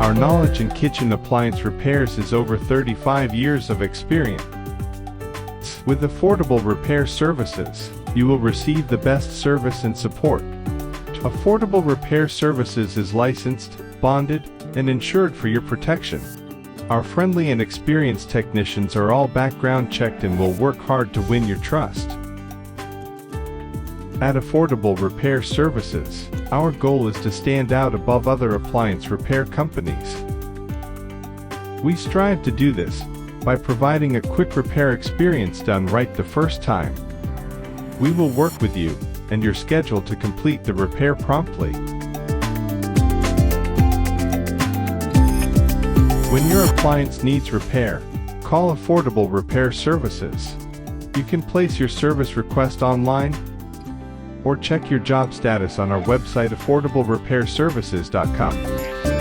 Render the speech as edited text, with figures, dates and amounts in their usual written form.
Our knowledge in kitchen appliance repairs is over 35 years of experience. With affordable repair services, you will receive the best service and support. Affordable Repair Services is licensed, bonded, and insured for your protection. Our friendly and experienced technicians are all background checked and will work hard to win your trust. At Affordable Repair Services, our goal is to stand out above other appliance repair companies. We strive to do this by providing a quick repair experience done right the first time. We will work with you and your schedule to complete the repair promptly. When your appliance needs repair, call Affordable Repair Services. You can place your service request online or check your job status on our website affordablerepairservices.com.